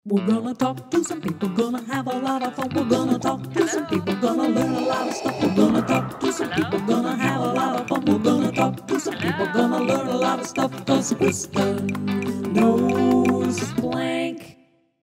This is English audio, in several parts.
We're gonna talk to some people, gonna have a lot of fun. We're gonna talk to some people, gonna learn a lot of stuff. We're gonna talk to some people, gonna have a lot of fun. We're gonna talk to some people, gonna learn a lot of stuff. Cause Kristen knows blank.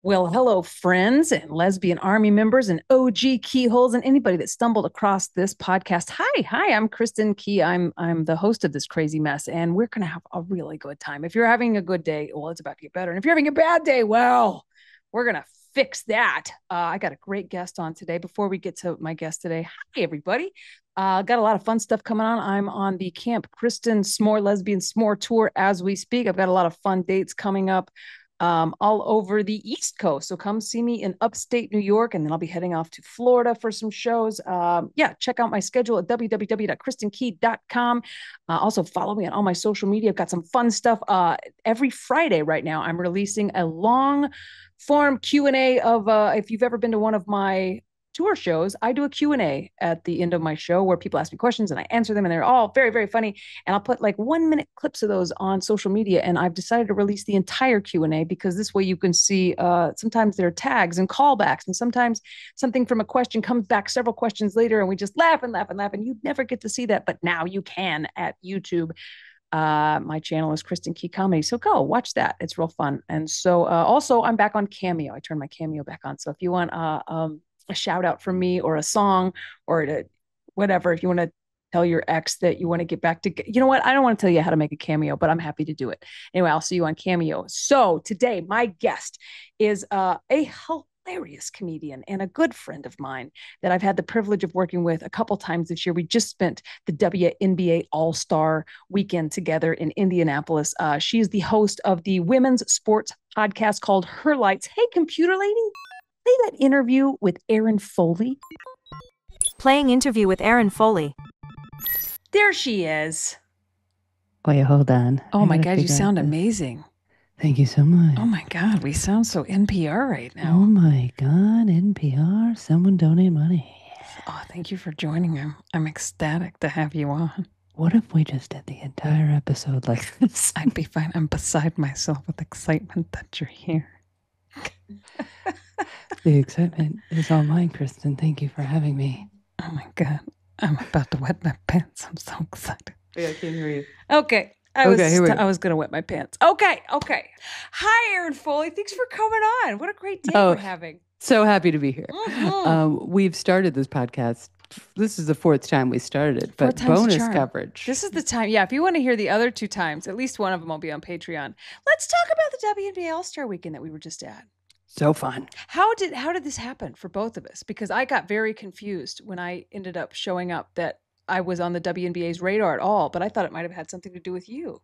Well, hello, friends and lesbian army members and OG keyholes and anybody that stumbled across this podcast. Hi, I'm Kristen Key. I'm the host of this crazy mess, and we're gonna have a really good time. If you're having a good day, well, it's about to get better. And if you're having a bad day, well, we're gonna fix that. I got a great guest on today. Before we get to my guest today, hi everybody. Got a lot of fun stuff coming on. I'm on the Camp Kristen S'more Lesbian S'more Tour as we speak. I've got a lot of fun dates coming up all over the East Coast. So come see me in upstate New York, and then I'll be heading off to Florida for some shows. Check out my schedule at www.kristenkey.com. Also follow me on all my social media. I've got some fun stuff. Every Friday right now, I'm releasing a long form Q&A of, if you've ever been to one of my tour shows, I do a Q&A at the end of my show where people ask me questions and I answer them, and they're all very, very funny. And I'll put like 1-minute clips of those on social media. And I've decided to release the entire Q&A because this way you can see sometimes there are tags and callbacks, and sometimes something from a question comes back several questions later, and we just laugh and laugh and laugh. And you'd never get to see that, but now you can at YouTube. My channel is Kristen Key Comedy, so go watch that. It's real fun. And so also I'm back on Cameo. I turned my Cameo back on. So if you want a shout out from me or a song or whatever, if you want to tell your ex that you want to get back to, you know what? I don't want to tell you how to make a Cameo, but I'm happy to do it. Anyway, I'll see you on Cameo. So today, my guest is a hilarious comedian and a good friend of mine that I've had the privilege of working with a couple times this year. We just spent the WNBA All-Star weekend together in Indianapolis. She's the host of the women's sports podcast called Her Lights. Hey, computer lady. Play that interview with Erin Foley. Playing interview with Erin Foley. There she is. Wait, hold on. Oh my God, you sound amazing. Thank you so much. Oh my God, we sound so NPR right now. Oh my God, NPR, someone donate money. Oh, thank you for joining me. I'm ecstatic to have you on. What if we just did the entire episode like this? I'd be fine. I'm beside myself with excitement that you're here. The excitement is all mine, Kristen. Thank you for having me. Oh my God. I'm about to wet my pants. I'm so excited. Yeah, I can't hear you. Okay. I was going to wet my pants. Okay. Hi, Erin Foley. Thanks for coming on. What a great day we're having. So happy to be here. Mm-hmm. We've started this podcast. This is the fourth time we started it, but bonus coverage. This is the time. Yeah, if you want to hear the other two times, at least one of them will be on Patreon. Let's talk about the WNBA All-Star Weekend that we were just at. So fun. How did this happen for both of us? Because I got very confused when I ended up showing up that I was on the WNBA's radar at all, but I thought it might have had something to do with you.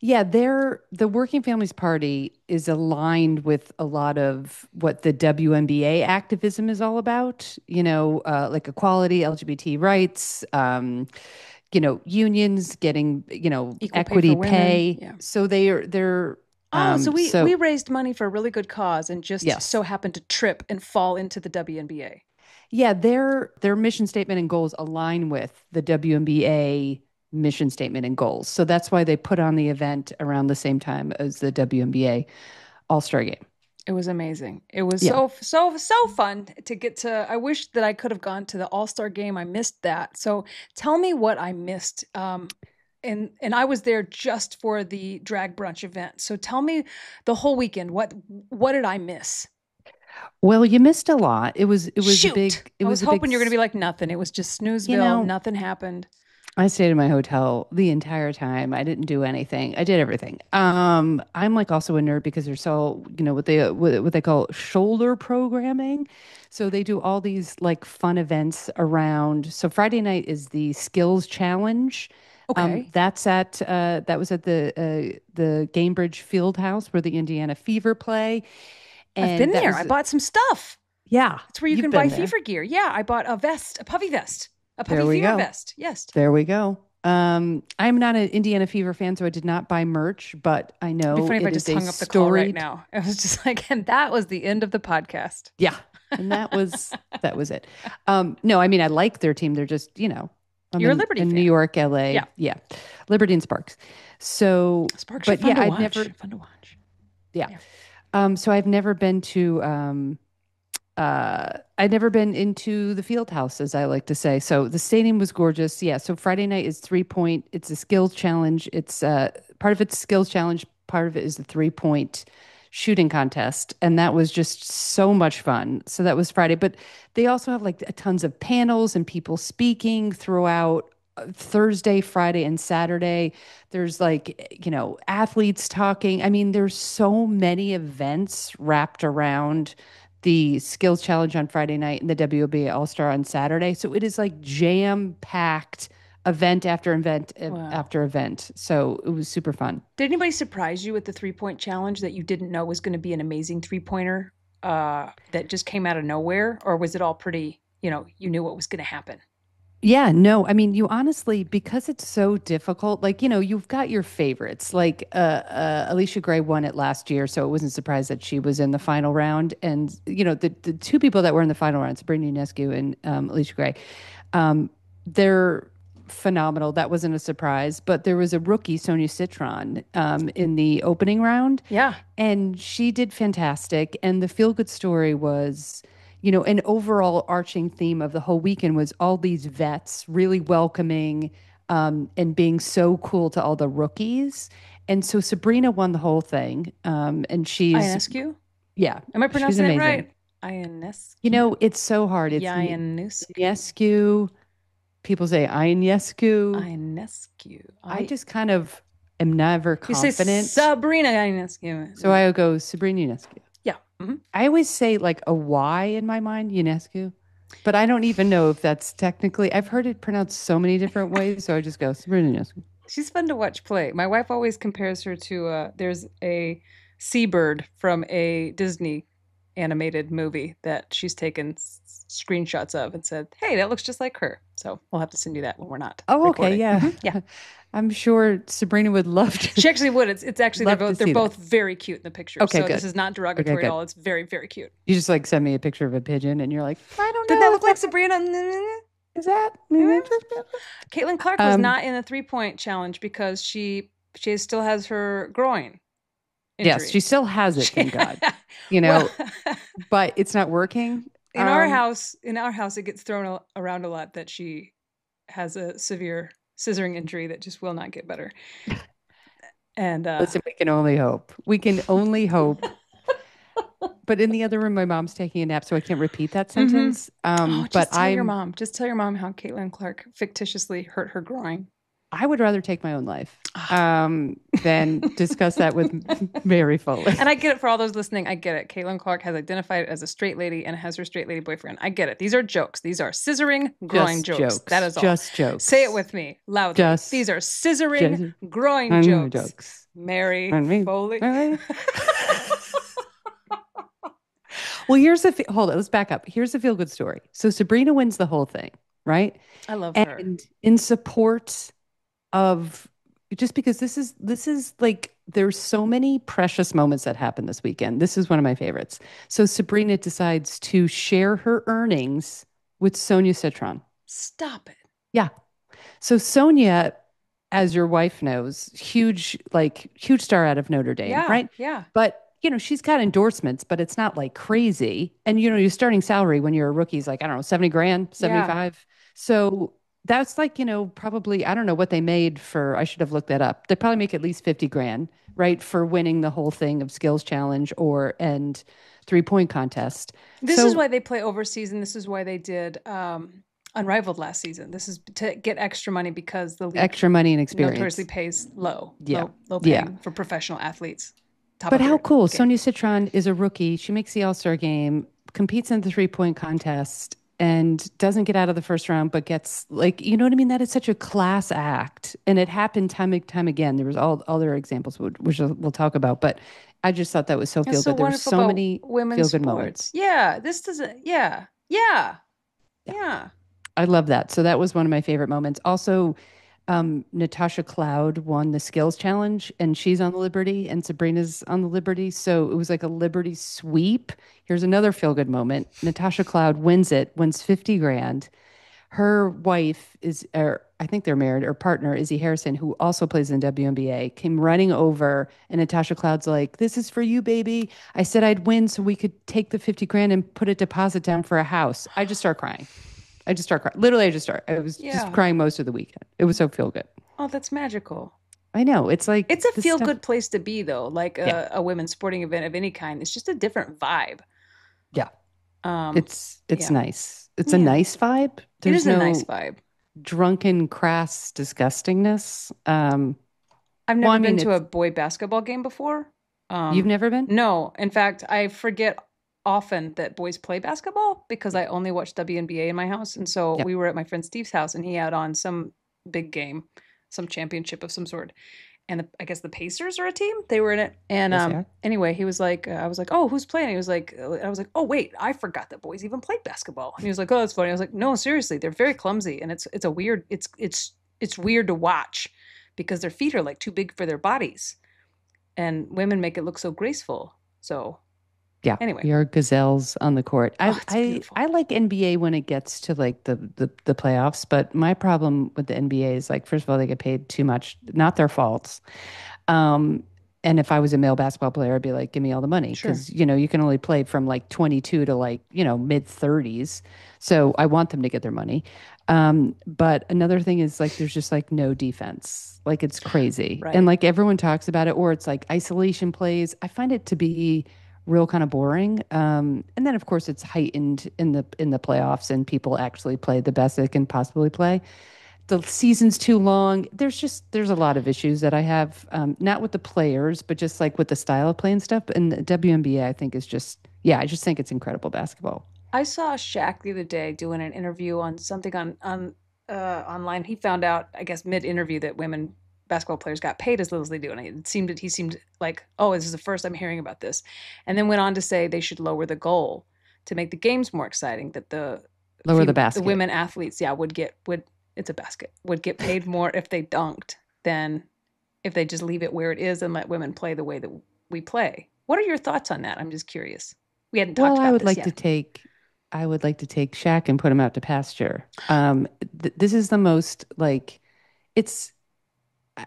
Yeah, the Working Families Party is aligned with a lot of what the WNBA activism is all about, like equality, LGBT rights, unions getting, equal equity pay. Yeah. So they're so we raised money for a really good cause and just so happened to trip and fall into the WNBA. Yeah, their mission statement and goals align with the WNBA mission statement and goals. So that's why they put on the event around the same time as the WNBA All-Star Game. It was amazing. It was so fun to get to. I wish that I could have gone to the All-Star Game. I missed that. So tell me what I missed. And I was there just for the drag brunch event. So tell me the whole weekend. What did I miss? Well, you missed a lot. It was Shoot. big. I was hoping you were going to be like nothing. It was just snoozeville. Nothing happened. I stayed in my hotel the entire time. I didn't do anything. I did everything. I'm like also a nerd because there's so what they call shoulder programming. So they do all these like fun events around. So Friday night is the skills challenge. Okay. That was at the Gainbridge Fieldhouse where the Indiana Fever play. And I've been there. I bought some stuff. Yeah. It's where you can buy Fever gear. Yeah. I bought a puffy vest, a puffy Fever vest. Yes. There we go. I'm not an Indiana Fever fan, so I did not buy merch, but I know it'd be funny if I just hung up the call right now. It was just like, and that was the end of the podcast. Yeah. And that was it. No, I mean, I like their team. They're just, You're a Liberty fan. New York, LA. Yeah. Liberty and Sparks. So, Sparks are fun to watch. Fun to watch. Yeah. So I've never been to I'd never been into the field house, as I like to say. So the stadium was gorgeous. Yeah. So Friday night is 3 point. It's a skills challenge. It's part of it's skills challenge. Part of it is the 3 point shooting contest, and that was just so much fun. So that was Friday. But they also have like tons of panels and people speaking throughout Thursday, Friday, and Saturday. There's like, athletes talking. I mean, there's so many events wrapped around the skills challenge on Friday night and the WOBA All Star on Saturday. So it is like jam packed event after event after event. So it was super fun. Did anybody surprise you with the 3-point challenge that you didn't know was going to be an amazing 3-pointer that just came out of nowhere? Or was it all pretty, you knew what was going to happen? Yeah, no, I mean, you honestly, because it's so difficult, like, you've got your favorites. Like Alicia Gray won it last year, so it wasn't surprised that she was in the final round. And, the two people that were in the final round, Sabrina Ionescu and Alicia Gray, they're phenomenal. That wasn't a surprise. But there was a rookie, Sonia Citron, in the opening round. Yeah. And she did fantastic. And the feel-good story was an overall arching theme of the whole weekend was all these vets really welcoming and being so cool to all the rookies. And so Sabrina won the whole thing. And she's Ionescu? Yeah. Am I pronouncing it right? Ionescu. It's so hard. It's Ionescu. People say Ionescu. Ionescu. I just kind of am never confident. You say Sabrina Ionescu. So I would go Sabrina Ionescu. Yeah. Mm-hmm. I always say like a Y in my mind, Ionescu, but I don't even know if that's technically, I've heard it pronounced so many different ways. So I just go Sabrina Ionescu. She's fun to watch play. My wife always compares her to, there's a seabird from a Disney animated movie that she's taken screenshots of and said, hey, that looks just like her. So we'll have to send you that when we're not. Oh, recording. Okay. Yeah. Mm-hmm. Yeah. I'm sure Sabrina would love to. She actually would. It's actually they're both very cute in the picture. Okay, so good. This is not derogatory at all. It's very, very cute. You just like send me a picture of a pigeon and you're like, I don't know. Did that look like Sabrina? Is that? Caitlin Clark was not in the 3-point challenge because she still has her groin injury. Yes, she still has it, thank God. But it's not working. In our house, it gets thrown around a lot that she has a severe scissoring injury that just will not get better. And listen, we can only hope. But in the other room, my mom's taking a nap, so I can't repeat that sentence. Just tell your mom how Caitlin Clark fictitiously hurt her groin. I would rather take my own life than discuss that with Mary Foley. And I get it for all those listening. I get it. Caitlin Clark has identified as a straight lady and has her straight lady boyfriend. I get it. These are jokes. These are scissoring groin jokes. That is all. Just jokes. Say it with me loudly. These are scissoring groin jokes. Mary Foley. Well, hold on. Let's back up. Here's the feel-good story. So Sabrina wins the whole thing, right? I love her. And in support of, just because this is like, there's so many precious moments that happen this weekend. This is one of my favorites. So Sabrina decides to share her earnings with Sonia Citron. Stop it. Yeah. So Sonia, as your wife knows, huge star out of Notre Dame, right? Yeah. But she's got endorsements, but it's not like crazy. And your starting salary when you're a rookie is like, I don't know, 70 grand, 75. Yeah. So that's like, probably, I don't know what they made for, I should have looked that up. They probably make at least 50 grand, right? For winning the whole thing of skills challenge and 3-point contest. This is why they play overseas. And this is why they did Unrivaled last season. This is to get extra money because the league extra money and experience notoriously pays low paying for professional athletes. But how cool. Sonia Citron is a rookie. She makes the All-Star game, competes in the 3-point contest, and doesn't get out of the first round, but gets you know what I mean? That is such a class act. And it happened time and time again. There was all other examples, which we'll talk about. But I just thought that was so feel-good. There were so many feel-good moments. Yeah, this doesn't, yeah. I love that. So that was one of my favorite moments. Also, Natasha Cloud won the skills challenge and she's on the Liberty and Sabrina's on the Liberty. So it was like a Liberty sweep. Here's another feel-good moment. Natasha Cloud wins 50 grand. Her wife I think they're married, or partner, Izzy Harrison, who also plays in WNBA, came running over, and Natasha Cloud's like, "This is for you, baby. I said I'd win so we could take the 50 grand and put a deposit down for a house." I just start crying. I just start crying. Literally, I was just Yeah. crying most of the weekend. It was so feel good. Oh, that's magical. I know. It's like It's a this feel stuff. good place to be, though. Like Yeah. a women's sporting event of any kind. It's just a different vibe. Yeah. Um, It's yeah. nice. It's a Yeah. nice vibe. It There's is a nice no vibe. drunken, crass disgustingness. I've Well, never I been mean, to a it's boy basketball game before. you've never been? No, in fact, I forget often that boys play basketball because I only watch WNBA in my house. And so Yep. we were at my friend Steve's house and he had on some big game, some championship of some sort. And I guess the Pacers are a team. They were in it. And Yes, they are. anyway, he was like, I was like, oh, who's playing? He was like, I was like, oh, wait, I forgot that boys even played basketball. And he was like, oh, that's funny. I was like, no, seriously, they're very clumsy. And it's a weird, it's weird to watch because their feet are like too big for their bodies. And women make it look so graceful. So Yeah. anyway. We are gazelles on the court. Oh, it's beautiful. I like NBA when it gets to like the playoffs, but my problem with the NBA is like, first of all, they get paid too much, not their faults. And if I was a male basketball player, I'd be like, give me all the money. Sure. Because, you can only play from like 22 to like, mid 30s. So I want them to get their money. But another thing is like, there's just like no defense. Like it's crazy. Right. And like everyone talks about it, or it's like isolation plays. I find it to be real kind of boring. And then of course it's heightened in the playoffs and people actually play the best they can possibly play. The season's too long. There's a lot of issues that I have, not with the players, but just like with the style of playing stuff. And the WNBA, I think, is just, yeah, I just think it's incredible basketball. I saw Shaq the other day doing an interview on something on online. He found out, I guess, mid-interview that women basketball players got paid as little as they do, and it seemed that he seemed like, oh, this is the first I'm hearing about this, and then went on to say they should lower the goal to make the games more exciting. That Lower the basket. the women athletes, yeah, would it's a basket would get paid more if they dunked than if they just leave it where it is and let women play the way that we play. What are your thoughts on that? I'm just curious. We hadn't talked Well, about I would this like yet. to take, I would like to take Shaq and put him out to pasture. This is the most like, it's. I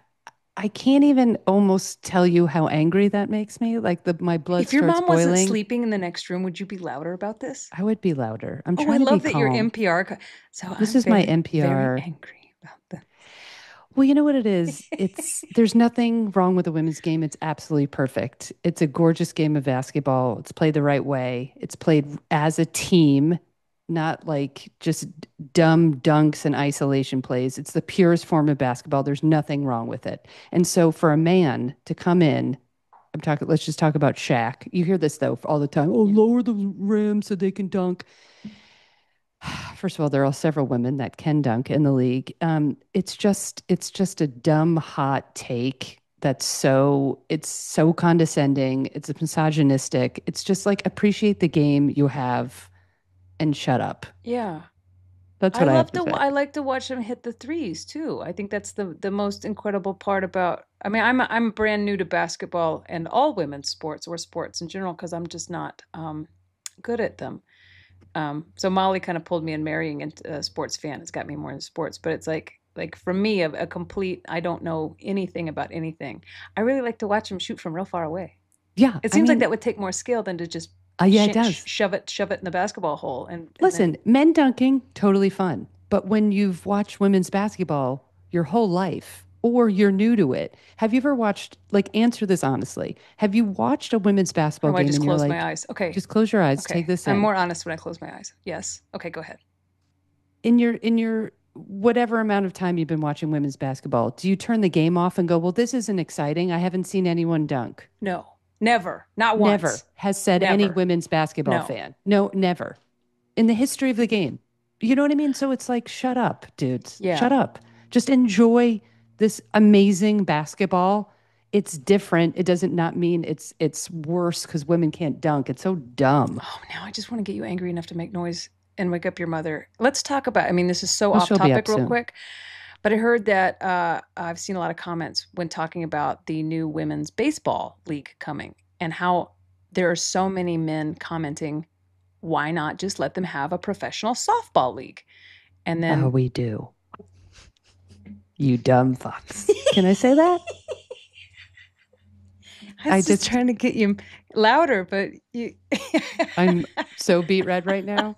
I can't even almost tell you how angry that makes me. Like my blood If your starts mom wasn't boiling. sleeping in the next room, would you be louder about this? I would be louder. I'm Oh, I trying to love be that you're calm. NPR. So This I'm is my very, NPR. very angry about this. Well, you know what it is? There's nothing wrong with the women's game. It's absolutely perfect. It's a gorgeous game of basketball. It's played the right way. It's played as a team, not like just dumb dunks and isolation plays. It's the purest form of basketball. There's nothing wrong with it. And so for a man to come in, let's just talk about Shaq. You hear this though all the time. Oh, lower the rim so they can dunk. First of all, there are several women that can dunk in the league. It's just a dumb, hot take it's so condescending. It's misogynistic. It's just like appreciate the game you have and shut up. Yeah. That's what I have to say. I like to watch them hit the threes too. I think that's the most incredible part about. I mean, I'm brand new to basketball and all women's sports or sports in general because I'm just not good at them. So Molly kind of pulled me in marrying a sports fan. It's got me more into sports, but it's like for me, a complete, I don't know anything about anything. I really like to watch them shoot from real far away. Yeah. It seems like that would take more skill than to just yeah, it does. shove it in the basketball hole. And listen, men dunking, totally fun. But when you've watched women's basketball your whole life, or you're new to it, have you ever watched, like, answer this honestly. Have you watched a women's basketball game I just and you're close like, my eyes? Okay. Just close your eyes, Okay. take this in. I'm more honest when I close my eyes. Yes. Okay, go ahead. In your whatever amount of time you've been watching women's basketball, do you turn the game off and go, well, this isn't exciting. I haven't seen anyone dunk. No, never. Not once. Never has said any Never. women's basketball No. fan. No, never. In the history of the game. You know what I mean? So it's like, shut up, dudes. Yeah. Shut up. Just enjoy this amazing basketball. It's different. It doesn't not mean it's worse because women can't dunk. It's so dumb. Oh, now I just want to get you angry enough to make noise and wake up your mother. Let's talk about, I mean, this is so Well, off she'll be topic up real soon. quick, but I heard that I've seen a lot of comments when talking about the new women's baseball league coming and how there are so many men commenting, why not just let them have a professional softball league? And then Oh, we do. You dumb fucks. Can I say that? I I was just just- trying to get you louder, but you I'm so beat red right now.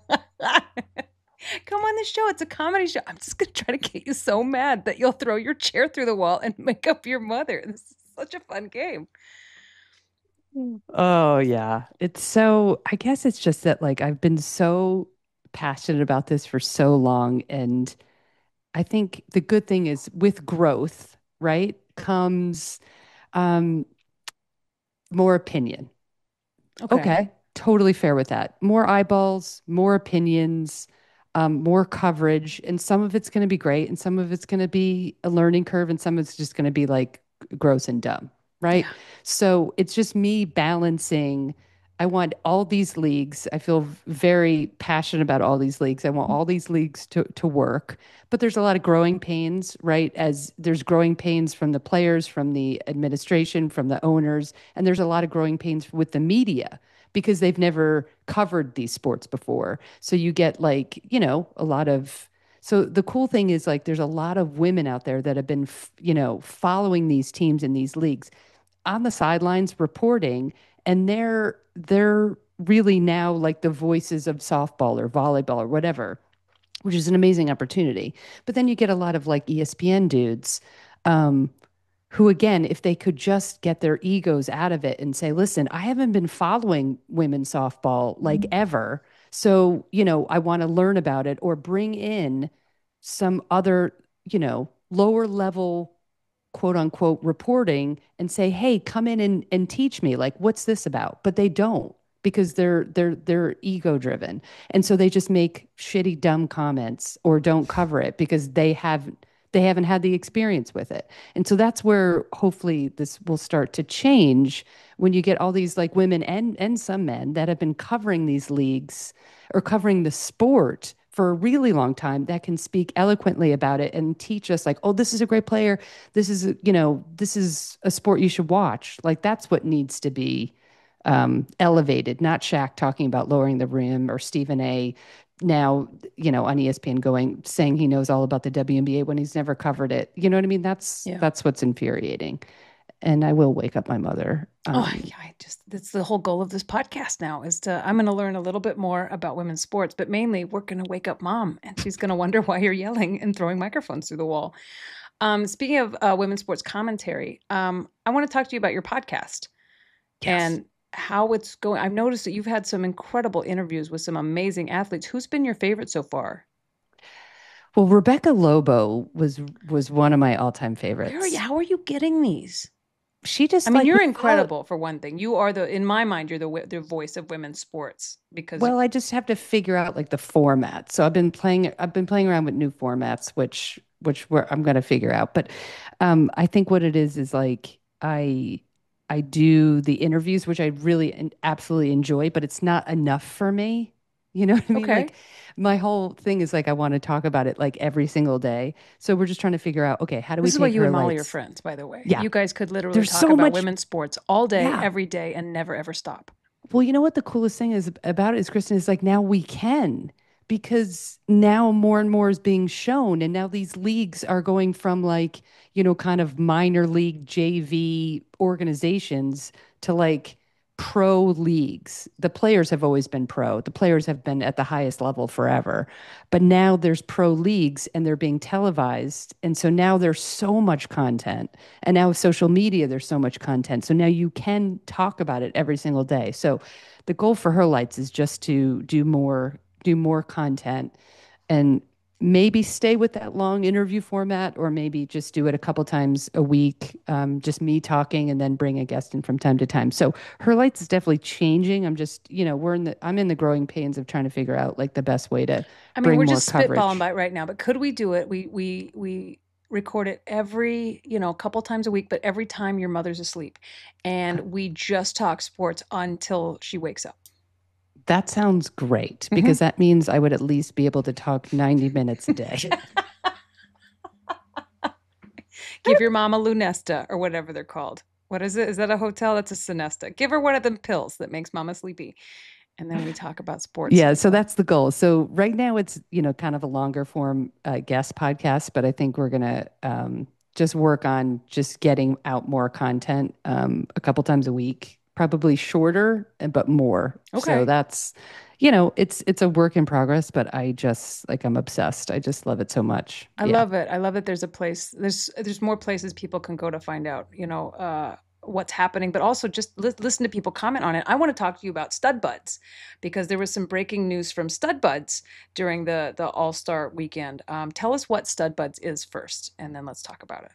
come on the show. It's a comedy show. I'm just gonna try to get you so mad that you'll throw your chair through the wall and make up your mother. This is such a fun game. Oh yeah. It's so, I guess it's just that like I've been so passionate about this for so long. And I think the good thing is with growth, right, comes um more opinion. Okay, totally fair with that. More eyeballs, more opinions, more coverage, and some of it's going to be great, and some of it's going to be a learning curve, and some of it's just going to be like gross and dumb, right? Yeah. So it's just me balancing. I want all these leagues. I feel very passionate about all these leagues. I want all these leagues to work, but there's a lot of growing pains, right? As there's growing pains from the players, from the administration, from the owners, and there's a lot of growing pains with the media because they've never covered these sports before. So you get like, a lot of so the cool thing is like there's a lot of women out there that have been, following these teams in these leagues on the sidelines reporting, and they're really now like the voices of softball or volleyball or whatever, which is an amazing opportunity. But then you get a lot of like ESPN dudes, um, who, again, if they could just get their egos out of it and say, listen, I haven't been following women's softball like ever. So, I want to learn about it or bring in some other, lower level quote unquote reporting and say, hey, come in and teach me, like, what's this about? But they don't because they're ego driven. And so they just make shitty, dumb comments or don't cover it because they haven't had the experience with it. And so that's where hopefully this will start to change when you get all these like women and some men that have been covering these leagues or covering the sport for a really long time that can speak eloquently about it and teach us like, oh, this is a great player. This is a sport you should watch. Like that's what needs to be elevated, not Shaq talking about lowering the rim or Stephen A now, on ESPN saying he knows all about the WNBA when he's never covered it. You know what I mean? That's what's infuriating. And I will wake up my mother. That's the whole goal of this podcast now I'm going to learn a little bit more about women's sports, but mainly we're going to wake up mom and she's going to wonder why you're yelling and throwing microphones through the wall. Speaking of women's sports commentary, I want to talk to you about your podcast and how it's going. I've noticed that you've had some incredible interviews with some amazing athletes. Who's been your favorite so far? Well, Rebecca Lobo was one of my all-time favorites. How are you getting these? She just, you're incredible for one thing. You are in my mind, you're the voice of women's sports because. Well, I just have to figure out like the format. So I've been playing around with new formats, which I'm going to figure out. But I think what it is like I do the interviews, which I really absolutely enjoy, but it's not enough for me. You know what I mean? Okay. Like my whole thing is like I want to talk about it like every single day. So we're just trying to figure out, okay, how do we This is take why you and her Molly lights- are friends, by the way. Yeah. You guys could literally There's talk so about much- women's sports all day, Yeah. every day, and never ever stop. Well, you know what the coolest thing is about it is, Kristen, is like now we can because now more and more is being shown. And now these leagues are going from like, kind of minor league JV organizations to like pro leagues. The players have always been pro. The players have been at the highest level forever. But now there's pro leagues and they're being televised. And so now there's so much content. And now with social media, there's so much content. So now you can talk about it every single day. So the goal for Her Lights is just to do more content and maybe stay with that long interview format or maybe just do it a couple times a week, just me talking and then bring a guest in from time to time. So Her Lights is definitely changing. I'm just, I'm in the growing pains of trying to figure out like the best way to bring we're more just coverage. spitballing by it right now, but could we do it? We record it every, a couple times a week, but every time your mother's asleep and we just talk sports until she wakes up. That sounds great because that means I would at least be able to talk 90 minutes a day. Give your mom a Lunesta or whatever they're called. What is it? Is that a hotel? That's a Sonesta. Give her one of them pills that makes mama sleepy. And then we talk about sports. Yeah, so that's the goal. So right now it's, kind of a longer form guest podcast, but I think we're gonna just work on just getting out more content a couple times a week, probably shorter, but more. Okay. So that's, it's a work in progress, but I just I'm obsessed. I just love it so much. I love it. I love that there's a place, there's more places people can go to find out, what's happening, but also just listen to people comment on it. I want to talk to you about Stud Buds because there was some breaking news from Stud Buds during the All-Star weekend. Tell us what Stud Buds is first, and then let's talk about it.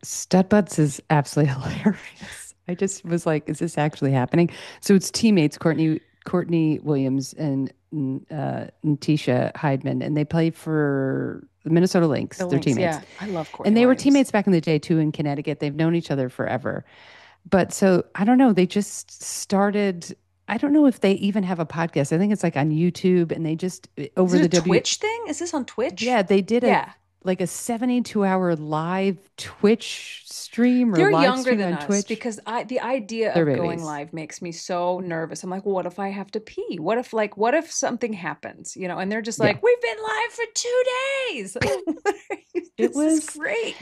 Stud Buds is absolutely hilarious. I just was like, is this actually happening? So it's teammates, Courtney Williams and Natisha Heidman, and they play for the Minnesota Lynx. They're teammates. Yeah, I love Courtney And they were Williams. teammates back in the day too in Connecticut. They've known each other forever. But so I don't know. They just started. I don't know if they even have a podcast. I think it's on YouTube, and they just over Is it the a Twitch thing? Is this on Twitch? Yeah, they did Yeah. a 72-hour live Twitch stream or They're live younger stream than on us Twitch. because the idea They're of going babies. live makes me so nervous. I'm like, well, what if I have to pee? What if something happens? And they're just like, we've been live for 2 days. This is great.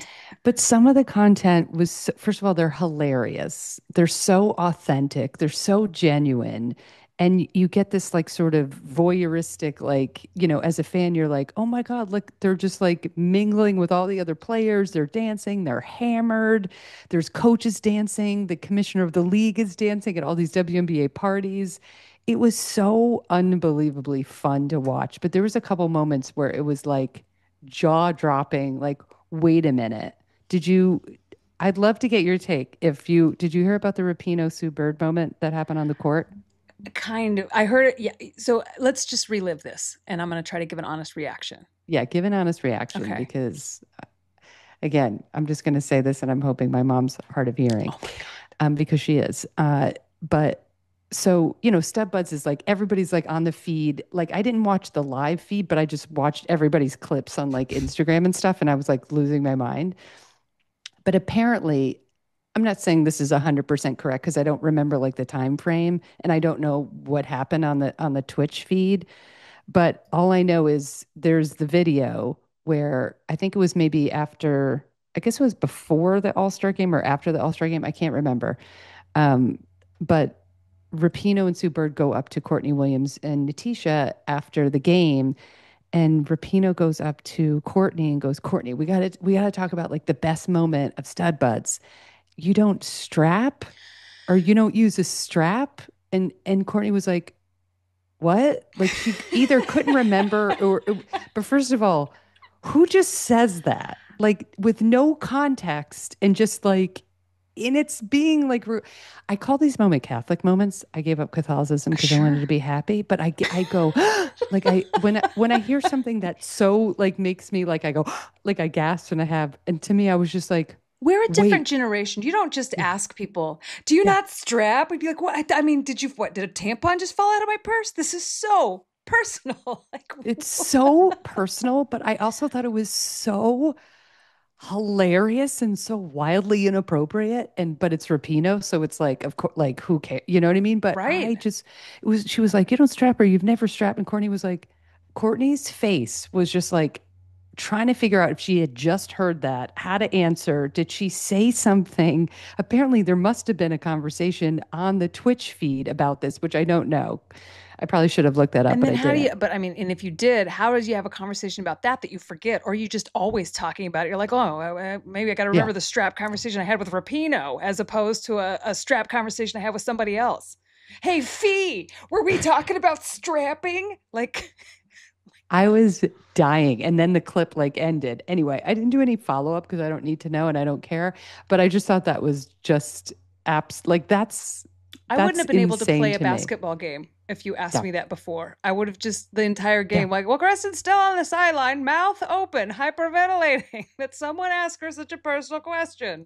But some of the content was, first of all, they're hilarious. They're so authentic. They're so genuine. And you get this sort of voyeuristic, as a fan, you're like, oh my God, look, they're just mingling with all the other players. They're dancing, they're hammered. There's coaches dancing. The commissioner of the league is dancing at all these WNBA parties. It was so unbelievably fun to watch. But there was a couple moments where it was jaw dropping, wait a minute. I'd love to get your take. Did you hear about the Rapinoe Sue Bird moment that happened on the court? Kind of. I heard it. Yeah. So let's just relive this, and I'm going to try to give an honest reaction. Yeah, give an honest reaction because, again, I'm just going to say this, and I'm hoping my mom's hard of hearing. Oh my God. Because she is. But so, Stud Buds is everybody's on the feed. I didn't watch the live feed, but I just watched everybody's clips on Instagram and stuff, and I was losing my mind. But apparently, I'm not saying this is 100% correct because I don't remember the time frame, and I don't know what happened on the Twitch feed. But all I know is there's the video where I think it was maybe after, I guess it was before the All-Star game or after the All-Star game. I can't remember. But Rapinoe and Sue Bird go up to Courtney Williams and Natisha after the game. And Rapinoe goes up to Courtney and goes, Courtney, we got to talk about the best moment of Stud Buds. You don't strap, or you don't use a strap. And Courtney was like, what? She either couldn't remember but first of all, who just says that? With no context and just in its being I call these Catholic moments. I gave up Catholicism because I wanted to be happy, but I go when I hear something that so makes me I go I gasp and to me I was just we're a different generation. You don't just ask people, do you not strap? We'd be like, what? I mean, did a tampon just fall out of my purse? This is so personal. It's so personal, but I also thought it was so hilarious and so wildly inappropriate. But it's Rapinoe, so it's of course, who cares? You know what I mean? But right. She was like, you don't strap her. You've never strapped. And Courtney was Courtney's face was just trying to figure out if she had just heard that, how to answer. Did she say something? Apparently, there must have been a conversation on the Twitch feed about this, which I don't know. I probably should have looked that up. And then and if you did, how did you have a conversation about that you forget? Or are you just always talking about it? You're like, oh, maybe I got to remember the strap conversation I had with Rapinoe as opposed to a strap conversation I had with somebody else. Hey, Fee, were we talking about strapping? I was dying. And then the clip ended. Anyway, I didn't do any follow-up because I don't need to know and I don't care. But I just thought that was just that's I wouldn't have been able to play a me. basketball game if you asked me that before. I would have just the entire game well, Kristen's still on the sideline, mouth open, hyperventilating. That someone asked her such a personal question.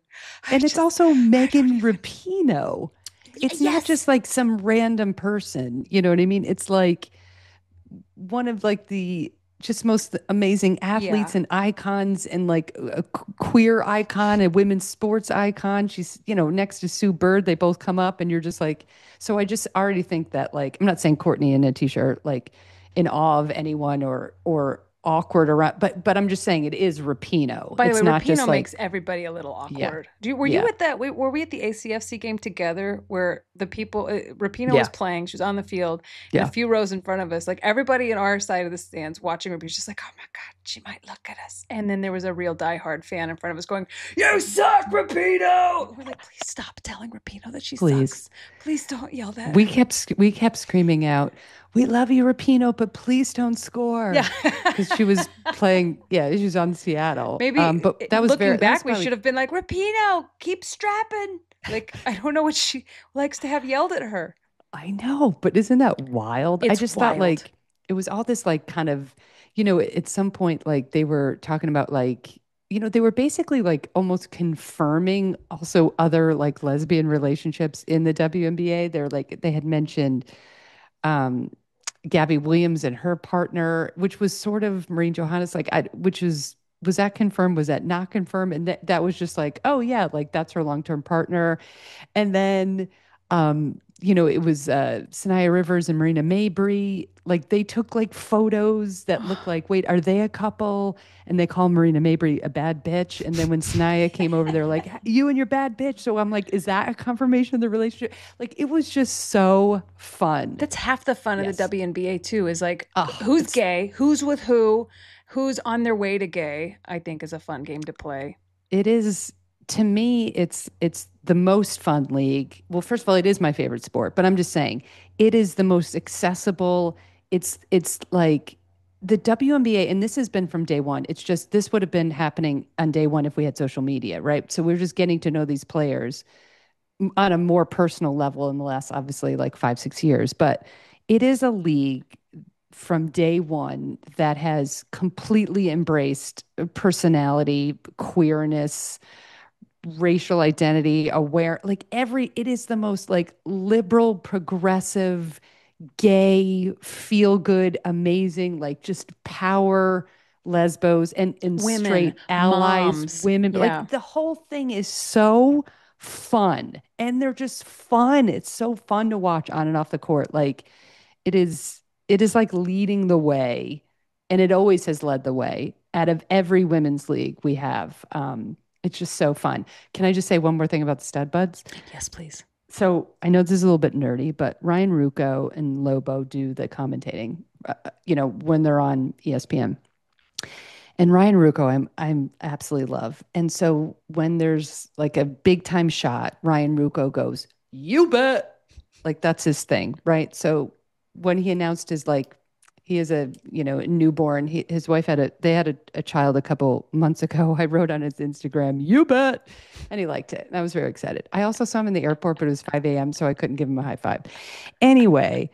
It's also Megan Rapinoe. It's not just some random person. You know what I mean? It's one of the just most amazing athletes Yeah. and icons, and like a queer icon, a women's sports icon. She's, next to Sue Bird, they both come up and you're just like, so I just already think that, like, I'm not saying Courtney in a t-shirt, like in awe of anyone or awkward around, but I'm just saying it is Rapinoe. By the It's way, not just Rapinoe like, makes everybody a little yeah, awkward. Were you yeah, at that? Were we at the ACFC game together where the people, Rapinoe was yeah, playing, she was on the field, and a yeah. few rows in front of us, like everybody in our side of the stands watching Rapinoe, just like, oh my God, she might look at us. And then there was a real diehard fan in front of us going, "You suck, Rapinoe!" We're like, please stop telling Rapinoe that she Please. sucks. Please don't yell that. We kept screaming out, "We love you, Rapinoe, but please don't score." Yeah. Because she was playing. Yeah, she was on Seattle. Maybe but that was looking that was back, we probably- should have been like, Rapinoe, keep strapping. Like, I don't know what she likes to have yelled at her. I know, but isn't that wild? I It's just thought, wild. like, it was all this like kind of, at some point, like they were talking about, like, they were basically like almost confirming also other like lesbian relationships in the WNBA. They're like, they had mentioned um Gabby Williams and her partner, which was sort of Maureen Johannes, like, which was that confirmed? Was that not confirmed? And that was just like, oh yeah, like that's her long-term partner. And then, it was Sanaya Rivers and Marina Mabry. Like they took like photos that looked like, wait, are they a couple? And they call Marina Mabry a bad bitch. And then when Sanaya came over, they're like, you and your bad bitch. So I'm like, is that a confirmation of the relationship? Like it was just so fun. That's half the fun Yes. of the WNBA too, is like, Oh, who's it's- gay, who's with who's on their way to gay, I think is a fun game to play. It is, to me, it's the most fun league. Well, first of all, it is my favorite sport, but I'm just saying it is the most accessible. It's like the WNBA, and this has been from day one. It's just this would have been happening on day one if we had social media, right? So we're just getting to know these players on a more personal level in the last, obviously, like 5-6 years. But it is a league from day one that has completely embraced personality, queerness, racial identity, aware, like it is the most like liberal, progressive, gay, feel good, amazing, like just power lesbos and Women, straight allies, moms. women. Yeah. Like the whole thing is so fun, and they're just fun. It's so fun to watch on and off the court. Like it is like leading the way, and it always has led the way out of every women's league we have. It's just so fun. Can I just say one more thing about the stud buds? Yes, please. So I know this is a little bit nerdy, but Ryan Rucco and Lobo do the commentating, when they're on ESPN. And Ryan Rucco, I'm absolutely love. And so when there's like a big time shot, Ryan Rucco goes, "You bet!" Like that's his thing, right? So when he announced his like, he is a newborn. His wife they had a child a couple months ago. I wrote on his Instagram, "You bet," and he liked it. And I was very excited. I also saw him in the airport, but it was 5 a.m., so I couldn't give him a high five. Anyway,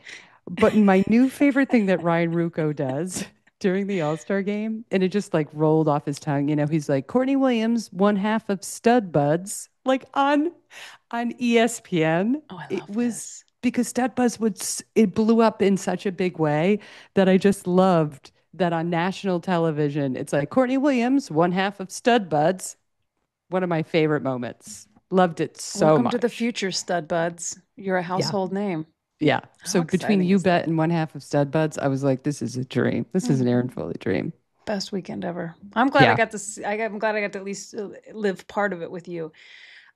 but my new favorite thing that Ryan Rucco does during the All-Star game, and it just like rolled off his tongue. He's like, Courtney Williams, one half of Stud Buds, like on ESPN. Oh, I It love was this. because Stud Buds it blew up in such a big way that I just loved that on national television. It's like Courtney Williams, one half of Stud Buds. One of my favorite moments. Loved it so Welcome much. to the future, Stud Buds. You're a household name. Yeah. So between exciting You is that? Bet and one half of Stud Buds, I was like, this is a dream. This is an Aaron Foley dream. Best weekend ever. I'm glad Yeah. I got to see, I'm glad I got to at least live part of it with you.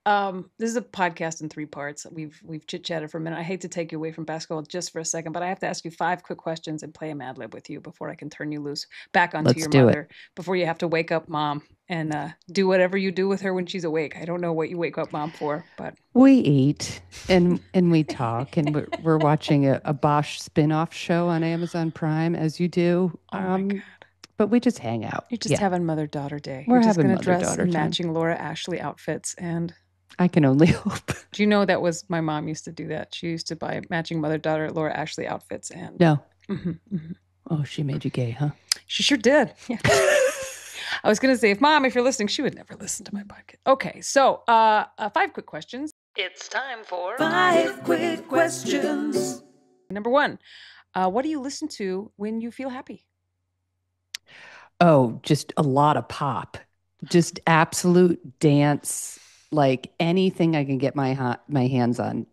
This is a podcast in 3 parts. We've chit-chatted for a minute. I hate to take you away from basketball just for a second, but I have to ask you 5 quick questions and play a Mad Lib with you before I can turn you loose back onto Let's your do it. mother, before you have to wake up mom and do whatever you do with her when she's awake. I don't know what you wake up mom for, but We eat and we talk, and we're watching a Bosch spin-off show on Amazon Prime, as you do. oh my God. But we just hang out. You're just Yeah. having mother-daughter day. We're You're just having going to dress mother-daughter in time. matching Laura Ashley outfits. And I can only hope. do you know that was my mom used to do that? She used to buy matching mother-daughter Laura Ashley outfits. And No. Mhm, mhm. Oh, she made you gay, huh? She sure did. Yeah. I was going to say, if you're listening, she would never listen to my podcast. Okay, so 5 quick questions. It's time for 5 quick questions. Number 1. What do you listen to when you feel happy? Oh, just a lot of pop. Just absolute dance, like anything I can get my hands on.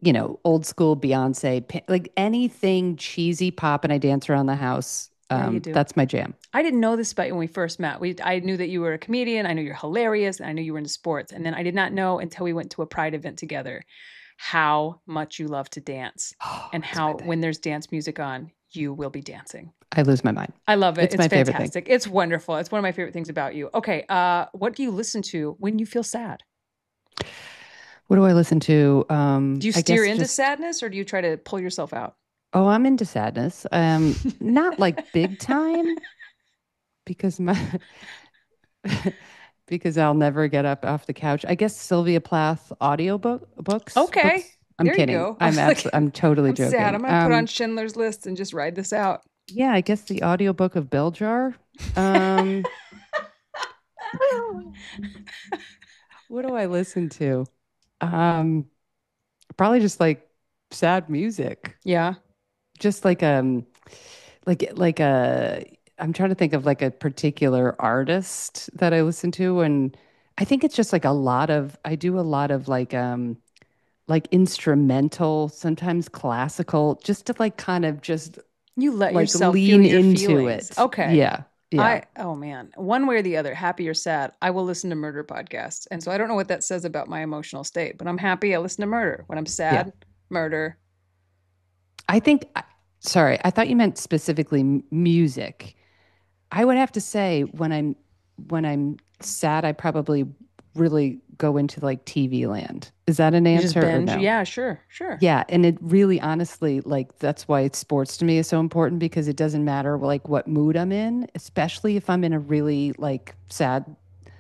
Old school Beyonce, like anything cheesy pop, and I dance around the house. Yeah, you do. That's my jam. I didn't know this about you when we first met. I knew that you were a comedian. I knew you're hilarious. And I knew you were into sports. And then I did not know until we went to a Pride event together how much you love to dance and That's how my thing. when there's dance music on, you will be dancing. I lose my mind. I love it. It's my favorite thing. fantastic. It's wonderful. It's one of my favorite things about you. Okay. What do you listen to when you feel sad? What do I listen to? Do you I steer guess into just- sadness or do you try to pull yourself out? Oh, I'm into sadness. Not like big time because because I'll never get up off the couch. I guess Sylvia Plath books. Okay. I'm There you kidding. go. I'm totally I'm joking. sad. I'm going to put on Schindler's List and just ride this out. Yeah, I guess the audiobook of Bell Jar. Um, what do I listen to? Probably just like sad music. Yeah. Just like like a I'm trying to think of like a particular artist that I listen to, and I think it's just like I do a lot of like instrumental, sometimes classical, just to like kind of just You let like yourself lean feel your into feelings. it. Okay. Yeah. Yeah. Oh man, one way or the other, happy or sad, I will listen to murder podcasts. And so I don't know what that says about my emotional state, but I'm happy I listen to murder. When I'm sad, murder. I think, sorry, I thought you meant specifically music. I would have to say when I'm sad, I probably really go into like TV land. Is that an You just answer or binge. no? Yeah, sure. Yeah, and it really honestly like that's why sports to me is so important because it doesn't matter like what mood I'm in, especially if I'm in a really like sad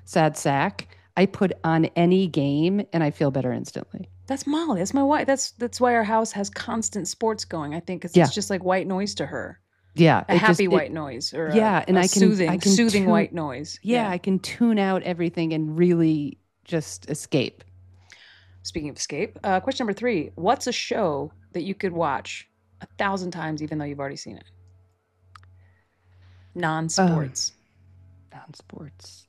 sack. I put on any game and I feel better instantly. That's Molly. That's my wife. That's why our house has constant sports going. I think 'cause Yeah. it's just like white noise to her. Yeah, A happy white noise or yeah, and a I can soothing tune- white noise. Yeah, I can tune out everything and really just escape. Speaking of escape, question number 3. What's a show that you could watch 1,000 times even though you've already seen it? Non-sports. Non-sports.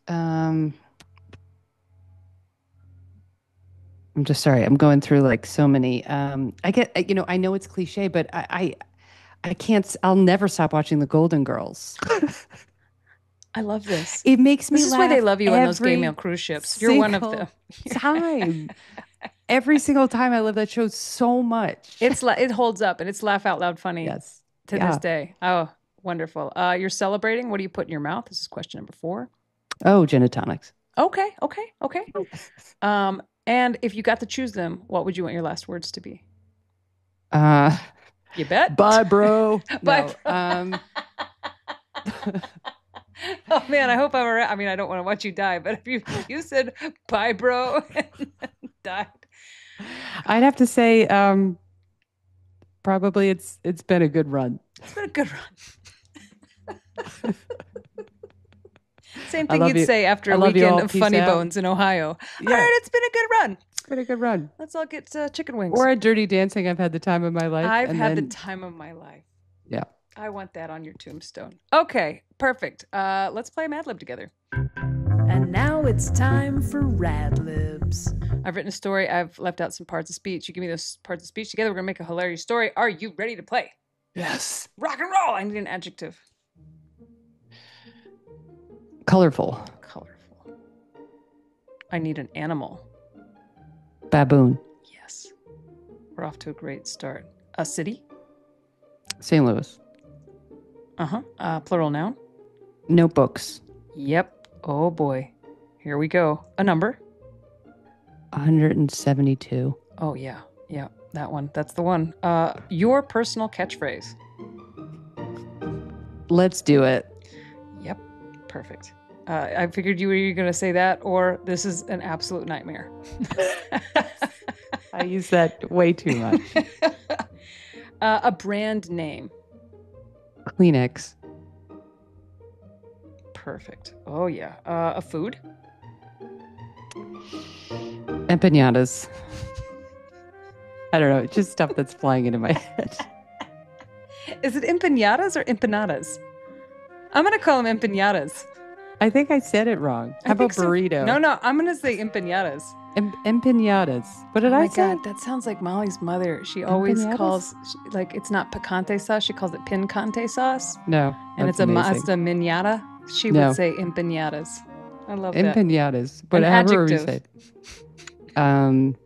I'm just sorry. I'm going through like so many. I get, I know it's cliche, but I can't. I'll never stop watching the Golden Girls. I love this. It makes me This is laugh why they love you on those gay every male cruise ships. You're one of single them. time. Every single time, I love that show so much. It holds up and it's laugh out loud funny Yes. to Yeah. this day. Oh, wonderful. You're celebrating. What do you put in your mouth? This is question number 4. Oh, gin and tonics. Okay. And if you got to choose them, what would you want your last words to be? You bet. Bye, bro. Bye, No, Oh man, I hope I'm around. I mean, I don't want to watch you die, but if you said bye, bro, and died. I'd have to say, probably it's been a good run. It's been a good run. Same I thing love you'd you. say after I a love you weekend all. of Peace Funny out. Bones in Ohio. Yeah. All right, it's been a good run. It's been a good run. Let's all get chicken wings. Or at Dirty Dancing, I've had the time of my life. I've and had then- the time of my life. Yeah. I want that on your tombstone. Okay, perfect. Let's play Mad Lib together. And now it's time for Rad Libs. I've written a story. I've left out some parts of speech. You give me those parts of speech together. We're going to make a hilarious story. Are you ready to play? Yes. Rock and roll. I need an adjective. Colorful. Colorful. I need an animal. Baboon. Yes. We're off to a great start. A city. St. Louis. Plural noun. Notebooks. Yep. Oh boy. Here we go. A number. 172. Oh yeah. Yeah. That one. That's the one. Your personal catchphrase. Let's do it. Yep. Perfect. I figured you were either going to say that or this is an absolute nightmare. I use that way too much. A brand name. Kleenex. Perfect. Oh yeah. A food. Empanadas. I don't know. It's just stuff that's flying into my head. Is it empanadas or empanadas? I'm going to call them empanadas. I think I said it wrong. How about burrito? No, I'm going to say empanadas. Empanadas. What did Oh I my say? God, that sounds like Molly's mother. She always Empanadas? calls, like, it's not picante sauce. She calls it pincante sauce. No. And that's it's amazing. a minata. She No. would say empanadas. I love that. Empanadas. An Whatever we adjective. say. An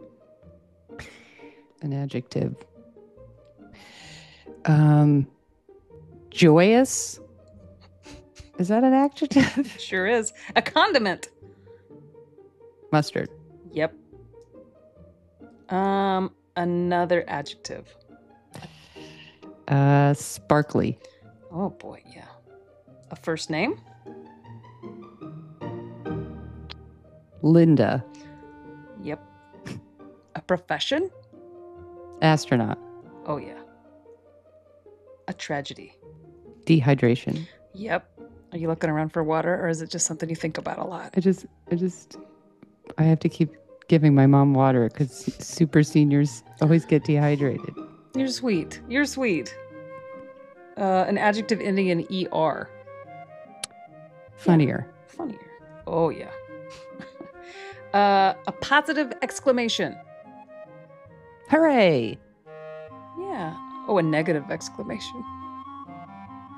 adjective. Joyous. Is that an adjective? Sure is. A condiment. Mustard. Yep. Another adjective. Sparkly. Oh boy, yeah. A first name? Linda. Yep. A profession? Astronaut. Oh yeah. A tragedy. Dehydration. Yep. Are you looking around for water, or is it just something you think about a lot? I have to keep giving my mom water because super seniors always get dehydrated. You're sweet. You're sweet. An adjective ending in ER. Funnier. Funnier. Oh yeah. A positive exclamation. Hooray! Yeah. Oh, a negative exclamation.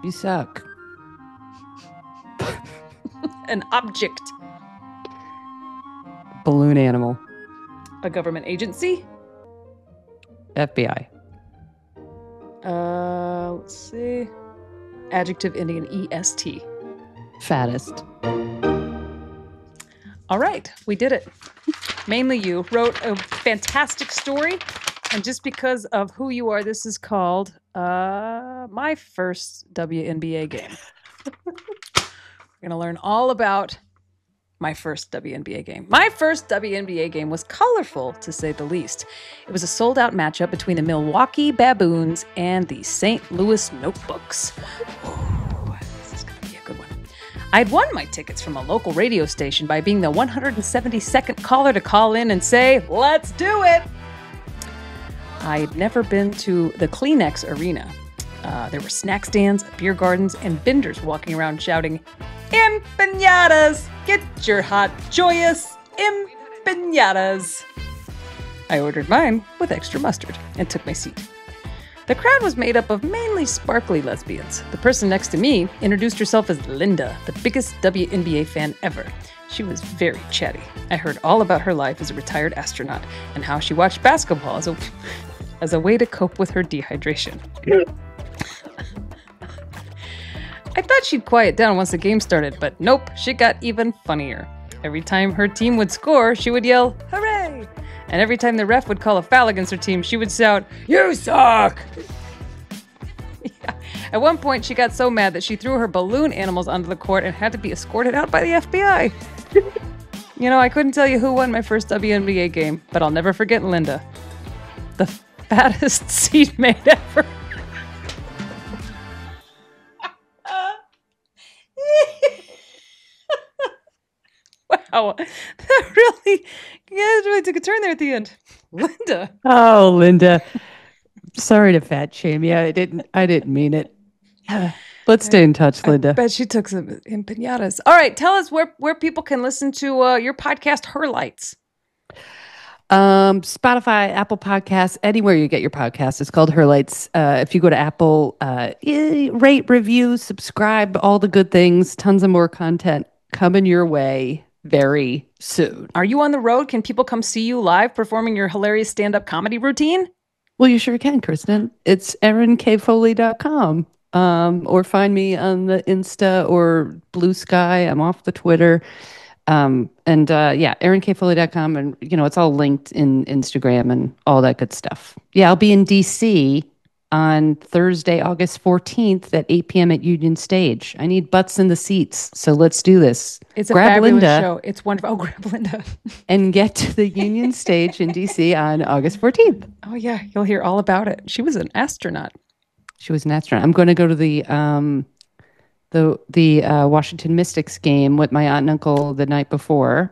You suck. An object. Balloon animal. A government agency. FBI. Let's see. Adjective ending in EST. Fattest. All right, we did it. Mainly you wrote a fantastic story, and just because of who you are, this is called my first WNBA game. We're gonna learn all about my first WNBA game. My first WNBA game was colorful, to say the least. It was a sold-out matchup between the Milwaukee Baboons and the St. Louis Notebooks. Ooh, this is gonna be a good one. I'd won my tickets from a local radio station by being the 172nd caller to call in and say, "Let's do it!" I'd never been to the Kleenex Arena. There were snack stands, beer gardens, and vendors walking around shouting, "Empanadas! Get your hot, joyous empanadas!" I ordered mine with extra mustard and took my seat. The crowd was made up of mainly sparkly lesbians. The person next to me introduced herself as Linda, the biggest WNBA fan ever. She was very chatty. I heard all about her life as a retired astronaut and how she watched basketball as a way to cope with her dehydration. I thought she'd quiet down once the game started, but nope, she got even funnier. Every time her team would score, she would yell, "Hooray!" And every time the ref would call a foul against her team, she would shout, "You suck!" Yeah. At one point, she got so mad that she threw her balloon animals onto the court and had to be escorted out by the FBI. You know, I couldn't tell you who won my first WNBA game, but I'll never forget Linda. The fattest seatmate ever. Wow, that really took a turn there at the end. Linda. Oh, Linda. Sorry to fat shame you. I didn't mean it. Let's stay in touch, Linda. I bet she took some empanadas. All right, tell us where people can listen to your podcast, Her Lights. Spotify, Apple Podcasts, anywhere you get your podcasts. It's called Her Lights. If you go to Apple, rate, review, subscribe, all the good things. Tons of more content coming your way very soon. Are you on the road? Can people come see you live performing your hilarious stand-up comedy routine? Well, you sure can, Kristen. It's erinkfoley.com. Or find me on the Insta or Blue Sky. I'm off the Twitter. erinkfoley.com. And, it's all linked in Instagram and all that good stuff. Yeah, I'll be in DC on Thursday, August 14th at 8 p.m. at Union Stage. I need butts in the seats, so let's do this. It's a grab fabulous Linda show. It's wonderful. Oh, grab Linda. and get to the Union Stage in DC on August 14th. Oh, yeah. You'll hear all about it. She was an astronaut. She was an astronaut. I'm going to go to the Washington Mystics game with my aunt and uncle the night before,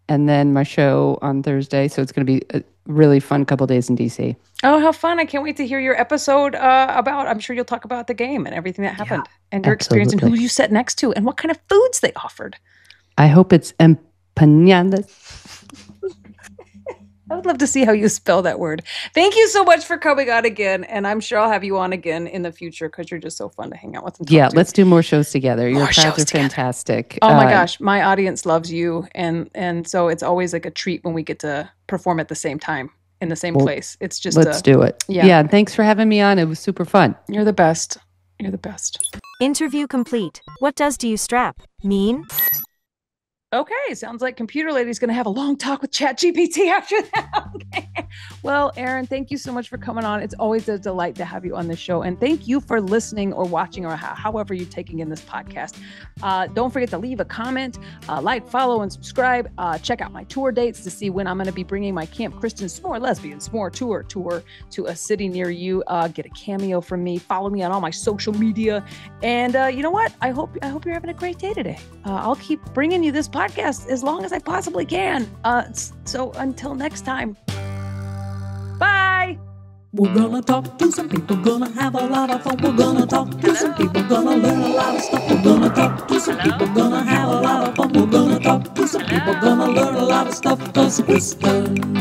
and then my show on Thursday. So it's going to be really fun couple days in DC. Oh, how fun. I can't wait to hear your episode I'm sure you'll talk about the game and everything that happened and your experience and who you sat next to and what kind of foods they offered. I hope it's empanadas. I would love to see how you spell that word. Thank you so much for coming on again. And I'm sure I'll have you on again in the future because you're just so fun to hang out with. And talk to. Let's do more shows together. Your crowds are fantastic. Oh my gosh, my audience loves you. And so it's always like a treat when we get to perform at the same time in the same place. It's just let's do it. Yeah. Thanks for having me on. It was super fun. You're the best. You're the best. Interview complete. What does Do You Strap mean? Okay, sounds like Computer Lady's going to have a long talk with ChatGPT after that. Okay. Well, Erin, thank you so much for coming on. It's always a delight to have you on the show. And thank you for listening or watching or however you're taking in this podcast. Don't forget to leave a comment, like, follow, and subscribe. Check out my tour dates to see when I'm going to be bringing my Camp Kristen S'more Lesbian S'more Tour to a city near you. Get a cameo from me. Follow me on all my social media. And you know what? I hope you're having a great day today. I'll keep bringing you this podcast as long as I possibly can. So until next time, bye. We're gonna talk to some people, gonna have a lot of fun. We're gonna talk to some people, gonna learn a lot of stuff. We're gonna talk to some people, gonna have a lot of fun. We're gonna talk to some people, gonna learn a lot of stuff. 'Cause Kristen